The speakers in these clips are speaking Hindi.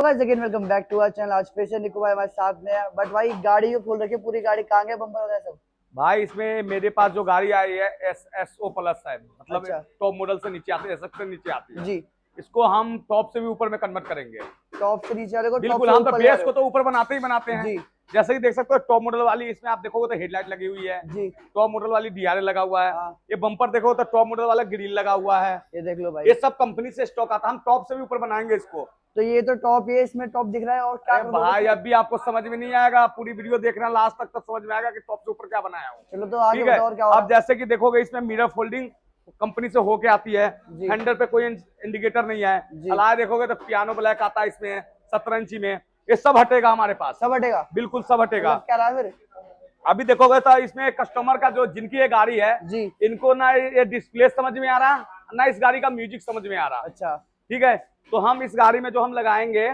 Again welcome back to our channel. आज फिर से निको भाई हमारे साथ में है। बट भाई गाड़ी को खोल रखी है, पूरी गाड़ी कहाँ गए, बम्पर वगैरह सब? भाई इसमें मेरे पास जो गाड़ी आई है SSO प्लस है, मतलब अच्छा। टॉप मॉडल से नीचे आती है, SX से नीचे आती है जी। इसको हम टॉप से भी ऊपर में कन्वर्ट करेंगे। टॉप से नीचे वाले को टॉप बिल्कुल, से हम तो ऊपर ले बेस रहे को हो। तो ऊपर बनाते ही बनाते हैं। जी जैसे कि देख सकते हो टॉप मॉडल वाली, इसमें आप देखोगे तो हेडलाइट लगी हुई है। जी। टॉप मॉडल वाली DRL लगा हुआ है। हाँ। ये बम्पर देखो तो टॉप मॉडल वाला ग्रिल लगा हुआ है। ये देख लो भाई, ये सब कंपनी से स्टॉक आता है, हम टॉप से भी ऊपर बनाएंगे इसको। तो ये तो टॉप, ये इसमें टॉप दिख रहा है। और क्या अरे कर दोगे भाई इसमें? अभी आपको समझ में नहीं आएगा, पूरी वीडियो देखना लास्ट तक तो समझ में आएगा कि टॉप से ऊपर क्या बनाया हूँ। चलो तो आगे ठीक है, बताओ और क्या हो रहा अब जैसे कि देखोगे इसमें मिरर फोल्डिंग कंपनी से होके आती है। जी। हैंडल पे कोई इंडिकेटर नहीं है। जी। अलावा देखोगे तो पियानो ब्लैक आता है इसमें 17 इंची में। ये सब हटेगा हमारे पास, सब हटेगा? बिल्कुल सब हटेगा। मतलब क्या रहा है फिर? अभी देखोगे तो इसमें कस्टमर का जो जिनकी ये गाड़ी है, जी। इनको ना ये डिस्प्ले समझ में आ रहा, ना इस गाड़ी का म्यूजिक समझ में आ रहा। अच्छा। ठीक है, तो हम इस गाड़ी में जो हम लगाएंगे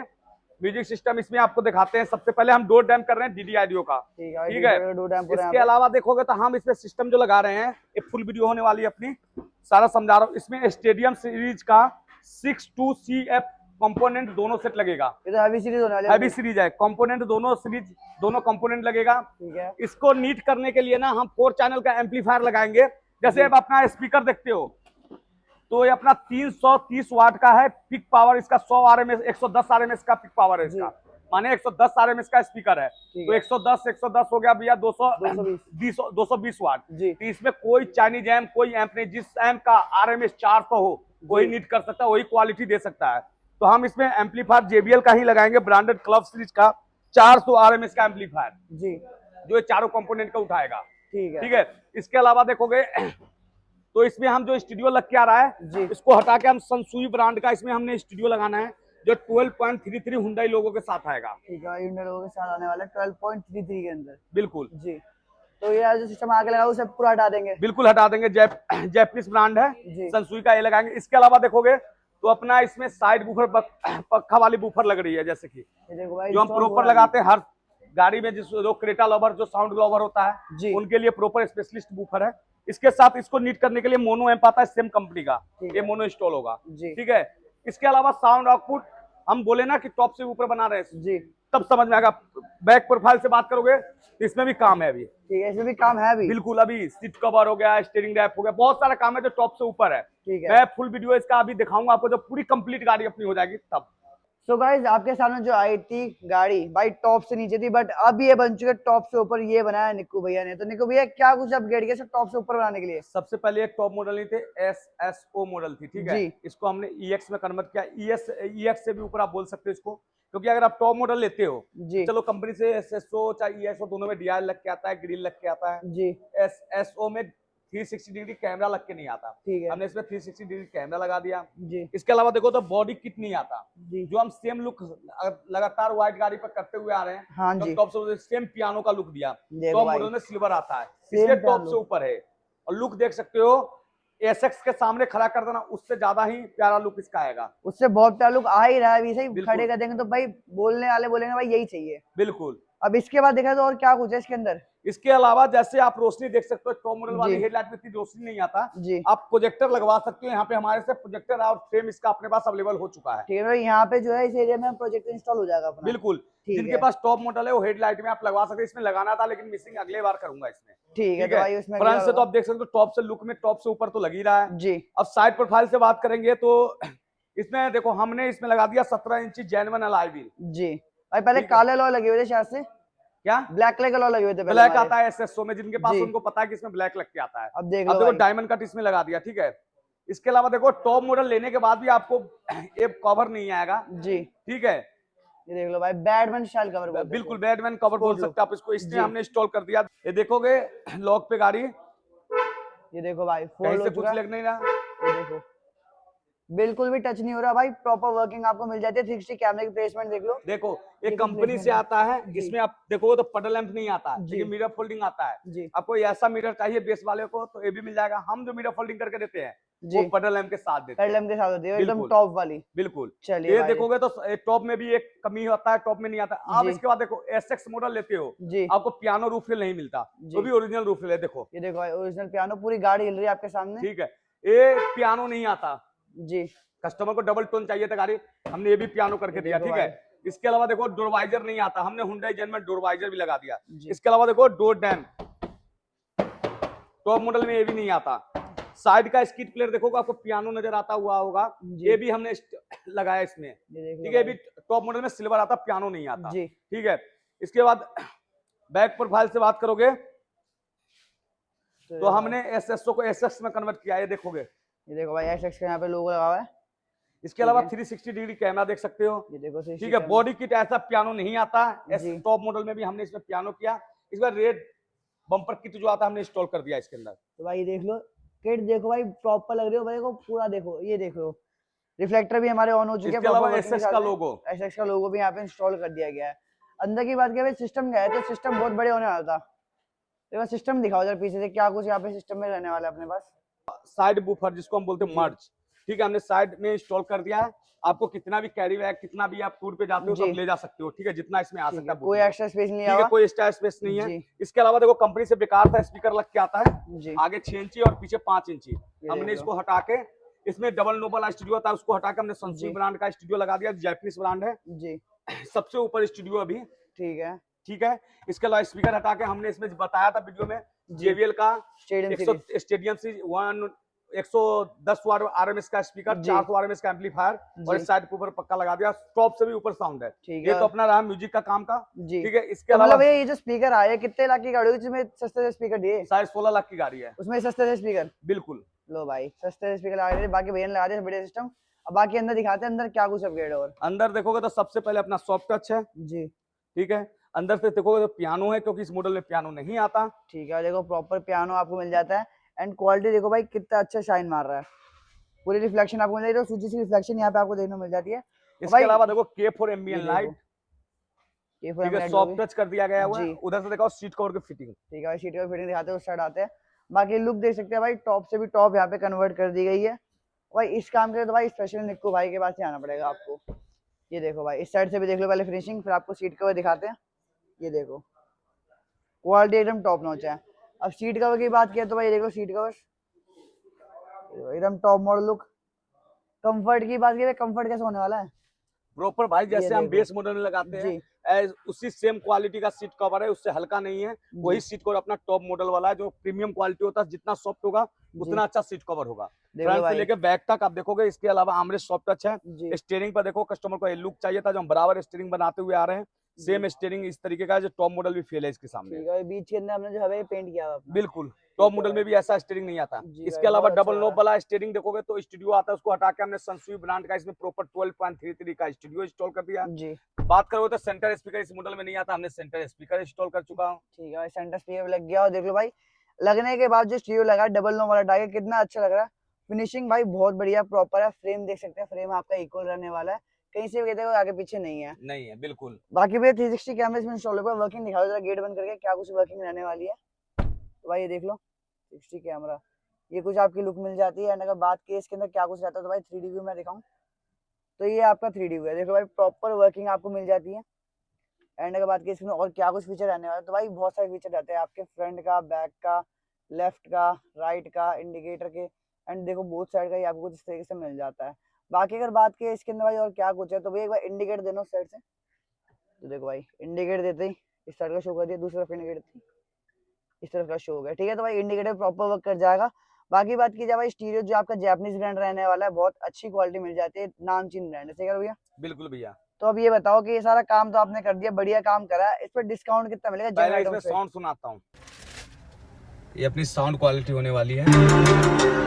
म्यूजिक सिस्टम, इसमें आपको दिखाते हैं। सबसे पहले हम डोर डैम्प कर रहे हैं DDIDO का। ठीक है, इसके अलावा देखोगे तो हम इसमें सिस्टम जो लगा रहे हैं, ये फुल वीडियो होने वाली है अपनी, सारा समझा रहा हूँ। इसमें स्टेडियम सीरीज का 62CF कंपोनेंट दोनों सेट लगेगा। ये तो हैवी सीरीज होने वाली है। हैवी सीरीज है, कंपोनेंट दोनों सीरीज, दोनों कंपोनेंट लगेगा। ठीक है। इसको नीट करने के लिए ना हम 4 चैनल का एम्पलीफायर लगाएंगे। जैसे अब अपना स्पीकर देखते हो तो ये अपना 330 वाट का है। पिक पावर इसका 100 RMS 110 RMS का पिक पावर है इसका, माने 110 RMS का स्पीकर है। तो 110 हो गया भैया 220 वाट। तो इसमें कोई चाइनीज एम्प, कोई एम्प नहीं। जिस एम्प का RMS 400 हो वही नीट कर सकता है, वही क्वालिटी दे सकता है। तो हम इसमें एम्पलीफायर JBL का ही लगाएंगे, ब्रांडेड क्लब सीरीज का 400 RMS का एम्पलीफायर जी, जो ये चारों कंपोनेंट का उठाएगा। ठीक है, इसके अलावा देखोगे तो इसमें हम जो स्टूडियो लग के आ रहा है, इसको हटा के हम सनसुई ब्रांड का इसमें हमने स्टूडियो लगाना है, जो 12.33 हुंडई लोगों के साथ आएगा। ठीक है, हुंडई लोगों के साथ आने वाला है 12.33 के अंदर। बिल्कुल जी। तो ये जो सिस्टम आगे लगा उसे पूरा हटा देंगे? बिल्कुल हटा देंगे। जैपनीज ब्रांड है, सनसुई का ये लगाएंगे। इसके अलावा देखोगे तो अपना इसमें साइड बूफर, पक्का वाली बूफर लग रही है, जैसे कि जो हम प्रॉपर लगाते हैं हर गाड़ी में। जिस जो क्रेटा लवर, जो साउंड लवर होता है, उनके लिए प्रॉपर स्पेशलिस्ट बूफर है। इसके साथ इसको नीट करने के लिए मोनो एम्प आता है सेम कंपनी का, ये मोनो इंस्टॉल होगा। ठीक है, इसके अलावा साउंड आउटपुट हम बोले ना कि टॉप से ऊपर बना रहे हैं जी, तब समझ में आएगा। बैक प्रोफाइल से बात करोगे तो इसमें भी काम है अभी। ठीक है, इसमें भी काम है अभी। बिल्कुल, अभी सीट कवर हो गया, स्टीयरिंग रैप हो गया, बहुत सारा काम है जो टॉप से ऊपर है। ठीक है, मैं फुल वीडियो इसका अभी दिखाऊंगा आपको जब पूरी कंप्लीट गाड़ी अपनी हो जाएगी तब। सो गाइस, आपके सामने जो आई थी गाड़ी भाई टॉप से नीचे थी, बट अब ये बन चुके टॉप से ऊपर। ये बनाया निक्कू भैया ने। तो निक्कू भैया क्या कुछ अपग्रेड किया सब टॉप से ऊपर बनाने के लिए? सबसे पहले एक टॉप मॉडल नहीं थे, SSO मॉडल थी। ठीक है, इसको हमने EX में कन्वर्ट किया। EX से भी ऊपर आप बोल सकते हो इसको, क्योंकि अगर आप टॉप मॉडल लेते हो, चलो कंपनी से SSO चाहे EXO दोनों में DRL लग के आता है, ग्रिल लग के आता है जी। SSO में 360 डिग्री कैमरा लग के नहीं आता। ठीक है, हमने इसमें 360 डिग्री कैमरा लगा दिया जी। इसके अलावा देखो तो बॉडी किट नहीं आता जी, जो हम सेम लुक लगातार व्हाइट गाड़ी पर करते हुए आ रहे हैं। हाँ जी, टॉप से सेम पियानो का लुक दिया। टॉप मॉडल में सिल्वर आता है, इसलिए टॉप से ऊपर है। और लुक देख सकते हो, SX के सामने खड़ा कर देना, उससे ज्यादा ही प्यारा लुक इसका आएगा। उससे बहुत प्यारा लुक आ ही रहा है अभी से। खड़े कर देंगे तो भाई बोलने वाले बोलेंगे भाई यही चाहिए। बिल्कुल। अब इसके बाद देखा तो और क्या कुछ है इसके अंदर? इसके अलावा जैसे आप रोशनी देख सकते हो, टॉप मॉडल वाली हेडलाइट में इतनी रोशनी नहीं आता जी। आप प्रोजेक्टर लगवा सकते हो यहाँ पे, हमारे से प्रोजेक्टर और फ्रेम इसका अपने पास अवेलेबल हो चुका है। ठीक है, यहाँ पे जो है इस एरिया में प्रोजेक्टर इंस्टॉल हो जाएगा अपना। बिल्कुल, जिनके पास टॉप मॉडल है वो हेडलाइट में आप लगवा सकते हैं। इसमें लगाना था लेकिन मिसिंग, अगले बार करूंगा इसमें। ठीक है, तो भाई उसमें फ्रंट से तो आप देख सकते हो टॉप से लुक में टॉप से ऊपर तो लग ही रहा है जी। अब साइड प्रोफाइल से बात करेंगे तो इसमें देखो हमने इसमें लगा दिया 17 इंची जेन्युइन अलॉय व्हील जी। भाई पहले काले अलॉय लगे हुए थे शायद से, क्या ब्लैक कलर अलॉय लगे हुए थे? ब्लैक आता है SSO में, जिनके पास उनको पता है कि इसमें ब्लैक लग के आता है। अब देखो डायमंड कट इसमें लगा दिया। ठीक है, इसके अलावा देखो टॉप मॉडल लेने के बाद भी आपको एक कवर नहीं आएगा जी। ठीक है, ये देख लो भाई, बैटमैन स्टाइल कवर। बिल्कुल, बैटमैन कवर बोल सकते हैं आप इसको, इसलिए हमने इंस्टॉल कर दिया। ये देखोगे लॉक पे गाड़ी, ये देखो भाई फोल्ड हो चुका है, कुछ लग नहीं रहा। ये देखो बिल्कुल भी टच नहीं हो रहा भाई, प्रॉपर वर्किंग आपको मिल जाती है। 360 कैमरे की प्लेसमेंट देख लो। देखो एक कंपनी से आता है, इसमें आप देखो तो पडल लैंप नहीं आता, लेकिन मिरर फोल्डिंग आता है जी। आपको ऐसा मिरर चाहिए बेस वाले को तो ये भी मिल जाएगा। हम जो मिरर फोल्डिंग करके देते हैं वो पडल लैंप के साथ देते हैं। पडल लैंप के साथ होती है एकदम टॉप वाली। बिल्कुल, चलिए ये देखोगे तो टॉप में भी एक कमी होता है, टॉप में नहीं आता। आप इसके बाद देखो SX मॉडल लेते हो जी, आपको पियानो रूफ नहीं मिलता, तो भी ओरिजिनल रूफ है। देखो ये देखो ओरिजिनल पियानो, पूरी गाड़ी हिल रही है आपके सामने। ठीक है, ये पियानो नहीं आता जी, कस्टमर को डबल टोन चाहिए था गाड़ी, हमने ये भी पियानो करके दिया। ठीक है, इसके अलावा देखो डोर वाइजर नहीं आता, हमने हुंडई जेन में डोर वाइजर भी लगा दिया। जी। इसके अलावा देखो डोर डैम, टॉप मॉडल में ये भी नहीं आता। साइड का स्किड प्लेयर देखोगे आपको पियानो नजर आता हुआ होगा, ये भी हमने लगाया इसमें, ठीक है। ये भी टॉप मॉडल में सिल्वर आता, पियानो नहीं आता, ठीक है। इसके बाद बैक प्रोफाइल से बात करोगे तो हमने एसएसओ को एसएक्स में कन्वर्ट किया, ये देखोगे, ये देखो भाई एसएक्स का यहाँ पे लोगो लगा हुआ है। इसके अलावा 360 डिग्री कैमरा देख सकते हो, ये देखो, ठीक है। बॉडी किट ऐसा पियानो नहीं आता, टॉप मॉडल में भी हमने इसमें पियानो किया। इस बार रेड बम्पर किट जो आता हमने इंस्टॉल कर दिया इसके अंदर। तो भाई देख लो किट, देखो भाई प्रॉपर लग रही हो भाई को पूरा, देखो ये देखो रिफ्लेक्टर भी हमारे ऑन हो चुके हैं। इसके अलावा एसएक्स का लोगो, एसएक्स का लोगो भी यहाँ पे इंस्टॉल कर दिया गया है। अंदर की बात करें सिस्टम का है तो सिस्टम बहुत बड़े होने वाला था। तो सिस्टम दिखाओ जरा पीछे से, क्या कुछ यहाँ पे सिस्टम में रहने वाला है अपने पास। साइड बूफर जिसको हम बोलते हैं मर्ज, ठीक है, हमने साइड में इंस्टॉल कर दिया है। आपको कितना भी कैरी बैग, कितना भी आप टूर पे जाते हो तो ले जा सकते हो, ठीक है, जितना इसमें आ सकता है। कोई एक्स्ट्रा स्पेस नहीं है, कोई एक्स्ट्रा स्पेस नहीं है। इसके अलावा देखो कंपनी से बेकार था स्पीकर लग के आता है, आगे 6 इंची और पीछे 5 इंची। हमने इसको हटा के, इसमें डबल नोबल स्टूडियो था, उसको हटा के हमने सनसी ब्रांड का स्टूडियो लगा दिया, जापानीज ब्रांड है जी, सबसे ऊपर स्टूडियो अभी, ठीक है, ठीक है। इसके अलावा स्पीकर हटा के हमने इसमें बताया था वीडियो में, JBL का स्टेडियम सीरीज 110 वाट RMS का स्पीकर, 400 RMS का एम्पलीफायर और इस साइड के ऊपर पक्का लगा दिया, टॉप से भी ऊपर साउंड है। ये तो अपना रहा म्यूजिक का काम का, ठीक है। इसके अलावा ये जो स्पीकर आए कितने लाख की गाड़ी है, जिसमें सस्ते से स्पीकर दिए? 16.5 लाख की गाड़ी है, उसमें सस्ते से स्पीकर, बिल्कुल। लो भाई सस्ते से स्पीकर लगा रहे, बाकी भैया ने लगा दिया बढ़िया सिस्टम। अब बाकी अंदर दिखाते हैं अंदर क्या कुछ अपग्रेड है। और अंदर देखोगे तो सबसे पहले अपना सॉफ्ट टच है जी, ठीक है। अंदर से देखोगे तो पियानो है, क्योंकि इस मॉडल में पियानो नहीं आता, ठीक है। देखो प्रॉपर पियानो आपको मिल जाता है एंड क्वालिटी देखो भाई कितना अच्छा शाइन मार रहा है, पूरी रिफ्लेक्शन आपको मिल जाती है, तो सूची सी रिफ्लेक्शन यहाँ पे आपको देखने को मिल जाती है। इसके अलावा देखो K4 एम्बिएंट लाइट, ठीक है, सॉफ्ट टच कर दिया गया है। उधर से देखो सीट कवर की फिटिंग, ठीक है, सीट कवर फिटिंग दिखाते हैं, उस साइड आते हैं। बाकी लुक देख सकते हैं भाई, टॉप से भी टॉप यहाँ पे कन्वर्ट कर दी गई है भाई। इस काम के लिए तो भाई स्पेशल निक्कू भाई के पास ही आना पड़ेगा आपको। ये देखो भाई इस साइड से भी देख लो पहले फिनिशिंग, फिर आपको सीट कवर दिखाते हैं। ये देखो क्वालिटी एकदम टॉप नॉच है। अब सीट कवर की बात किया तो भाई देखो सीट कवर एकदम टॉप मॉडल लुक। कंफर्ट की बात की, कंफर्ट कैसे होने वाला है प्रॉपर भाई, जैसे हम बेस मॉडल में लगाते हैं उसी सेम क्वालिटी का सीट कवर है, उससे हल्का नहीं है, वही सीट कवर अपना टॉप मॉडल वाला है, जो प्रीमियम क्वालिटी होता है। जितना सॉफ्ट होगा उतना अच्छा सीट कवर होगा, फ्रंट से लेके बैक तक आप देखोगे। इसके अलावा आर्मरेस्ट सॉफ्ट टच है। स्टीयरिंग पर देखो, कस्टमर को ये लुक चाहिए था जो हम बराबर स्टीयरिंग बनाते हुए आ रहे हैं, सेम स्टीयरिंग इस तरीके का, जो टॉप मॉडल भी फेल है इसके सामने। बीच के अंदर हमने जो है पेंट किया हुआ, बिल्कुल टॉप मॉडल में भी ऐसा स्टीयरिंग नहीं आता। इसके अलावा डबल नोब वाला स्टीयरिंग देखोगे तो स्टूडियो आता है, उसको हटा के हमने सनस्वी ब्रांड का इसमें प्रॉपर 12.33 का स्टूडियो इंस्टॉल कर दिया जी। बात करो तो सेंटर स्पीकर इस मॉडल में नहीं आता, हमने सेंटर स्पीकर इंस्टॉल कर चुका हूँ, ठीक है। सेंटर स्पीकर लग गया और देख लो भाई, लगने के बाद जो स्टीरियो लगा डबल नोब वाला डाल कितना अच्छा लग रहा है। फिनिशिंग भाई बहुत बढ़िया प्रॉपर है। फ्रेम देख सकते हैं, फ्रेम आपका इक्वल रहने वाला है, कहीं से भी कहते हो आगे पीछे नहीं है बिल्कुल। बाकी भैया 360 कैमरे इसमें इंस्टॉल होगा। वर्किंग दिखाओ जरा गेट बंद करके, क्या कुछ वर्किंग रहने वाली है। तो भाई ये देख लो 60 कैमरा, ये कुछ आपकी लुक मिल जाती है। एंड अगर बात की इसके अंदर क्या कुछ रहता है तो भाई 3D व्यू में दिखाऊं तो ये आपका 3D व्यू है, देखो भाई प्रॉपर वर्किंग आपको मिल जाती है। एंड अगर बात की इसमें और क्या कुछ फीचर रहने वाला है तो भाई बहुत सारे फीचर रहते हैं आपके, फ्रंट का, बैक का, लेफ्ट का, राइट का, इंडिकेटर के, एंड देखो बोथ साइड का ही आपको कुछ इस तरीके से मिल जाता है। बाकी अगर बात की इसके अंदर भाई और क्या कुछ है तो भाई एक बार इंडिकेटर देना उस साइड से, तो देखो भाई इंडिकेटर देते ही इस साइड का शो कर दिया, दूसरी तरफ इंडिकेटर इस तरफ का शो हो गया, ठीक है। तो भाई इंडिकेटर प्रॉपर वर्क कर जाएगा। बाकी बात की जाए भाई स्टीरियो जो आपका जापानीज ब्रांड रहने वाला है, बहुत अच्छी क्वालिटी मिल जाती है, नामचीन ब्रांड है, सही है भैया? बिल्कुल भैया। तो अब ये बताओ कि ये सारा काम तो आपने कर दिया, बढ़िया काम करा है, इस पर डिस्काउंट कितना मिलेगा? पहले इसमें साउंड सुनाता हूँ, ये अपनी साउंड क्वालिटी होने वाली है।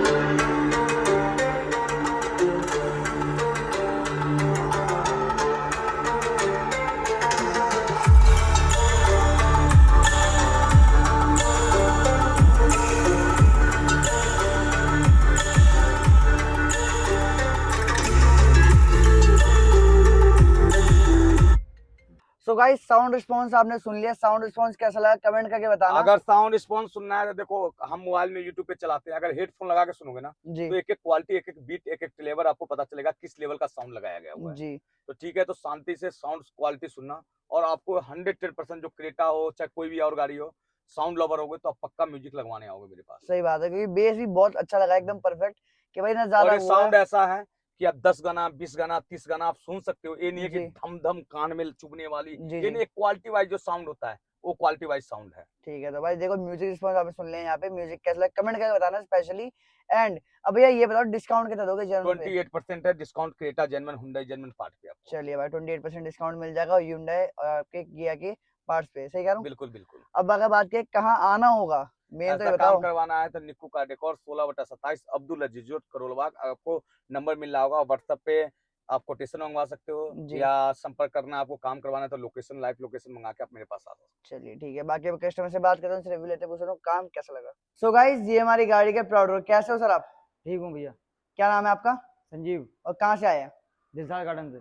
तो गाइस साउंड रिस्पांस आपने सुन लिया, साउंड रिस्पांस कैसा लगा कमेंट करके बताना। अगर साउंड रिस्पांस सुनना है तो देखो हम मोबाइल में यूट्यूब पे चलाते हैं, अगर हेडफोन लगा के सुनोगे ना तो एक एक क्वालिटी, एक एक बीट, एक एक फ्लेवर आपको पता चलेगा किस लेवल का साउंड लगाया गया हुआ है जी। तो ठीक है, तो शांति से साउंड क्वालिटी सुनना, और आपको 100% जो क्रेटा हो चाहे कोई भी और गाड़ी हो, साउंड लवर होगे तो आप पक्का म्यूजिक लगवाने आओगे मेरे पास। सही बात है, क्योंकि बेस भी बहुत अच्छा लगा, एकदम परफेक्ट कि भाई ना ज्यादा साउंड ऐसा है कि आप 10 गाना, 20 गाना, 30 गाना आप सुन सकते हो। ये नहीं है कि जी। धम धम कान में चुभने वाली, जी, ये जी। नहीं, एक क्वालिटी वाइज जो साउंड होता है वो क्वालिटी वाइज साउंड है। ठीक है, तो भाई देखो म्यूजिक रिस्पॉन्स आपने सुन लिया यहाँ पे, म्यूजिक कैसा लगा कमेंट करके बताना स्पेशली। एंड अब भैया ये बताओ डिस्काउंट कितना दोगे जर्मन पे? 28% है discount, Creta genuine, Hyundai genuine part पे आपको। चलिए भाई 28% डिस्काउंट मिल जाएगा Hyundai और आपके किया के पार्ट्स पे, सही कह रहा हूँ? बिल्कुल बिल्कुल। अब अगर बात करें कहाँ आना होगा, मेन तो ऐसा ये काम बताओ। करवाना है तो निक्कू का डेकोर 16/27 अब्दुल अजीज रोड करोलबाग, आपको नंबर मिल रहा होगा व्हाट्सएप पे, आप कोटेशन मंगवा सकते हो जी। या संपर्क करना है, आपको काम करवाना है तो लोकेशन, लाइव लोकेशन मंगा के आप मेरे पास आ जाओ। चलिए ठीक है, बाकी अब कस्टमर से बात करता हूँ, रिव्यू लेते पूछ रहा हूँ काम कैसा लगा। सो गाइस ये हमारी गाड़ी के प्राउड, कैसे हो सर आप? ठीक हूँ भैया। क्या नाम है आपका संजीव, और कहाँ से आए हैं? दिलशाद गार्डन से।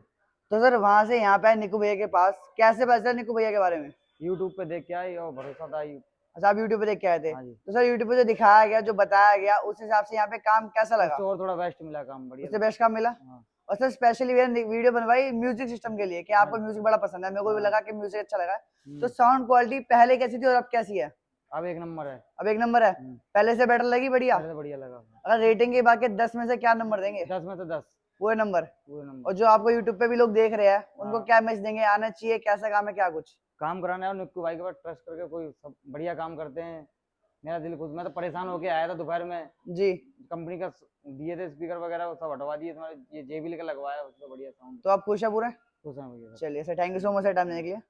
तो सर वहां से यहाँ पे आए निक्कू भैया के पास, कैसे पता चला निक्कू भैया के बारे में? यूट्यूब पे देख के आई और भरोसा था। अच्छा आप यूट्यूब पे देख के आए थे? हाँ जी। तो सर यूट्यूब पे जो दिखाया गया, जो बताया गया, उस हिसाब से यहाँ पे काम कैसा लगा? उससे और थोड़ा बेस्ट मिला, काम बढ़िया। उससे बेस्ट काम मिला? हाँ। और सर स्पेशली वीडियो बनवाई म्यूजिक सिस्टम के लिए कि आपको हाँ। म्यूजिक बड़ा पसंद है, मेरे को भी हाँ। लगा कि म्यूजिक अच्छा लगा। तो हम्म। साउंड क्वालिटी पहले कैसी थी और अब कैसी है? अब एक नंबर है। अब एक नंबर है, पहले से बेटर लगी? बढ़िया। पहले से बढ़िया लगा। अगर रेटिंग की बात करें 10 में से क्या नंबर देंगे? 10 में तो 10। पूरे नंबर। पूरे नंबर। और जो आपको यूट्यूब पे भी लोग देख रहे हैं उनको हाँ। क्या मैसेज देंगे, आना चाहिए, कैसा काम है, क्या कुछ? काम कराना है और निक्कू भाई के पास ट्रस्ट करके, कोई सब बढ़िया काम करते हैं। मेरा दिल खुश, मैं तो परेशान होके आया था दोपहर में। जी। कंपनी का दिए थे स्पीकर वगैरह, वो सब हटवा दिए, तुम्हारे ये JBL का लगवाया, उससे बढ़िया साउंड। तो आप खुश है पूरे? खुश हैं भैया। चलिए sir, thank you so much sir time देने के लिए।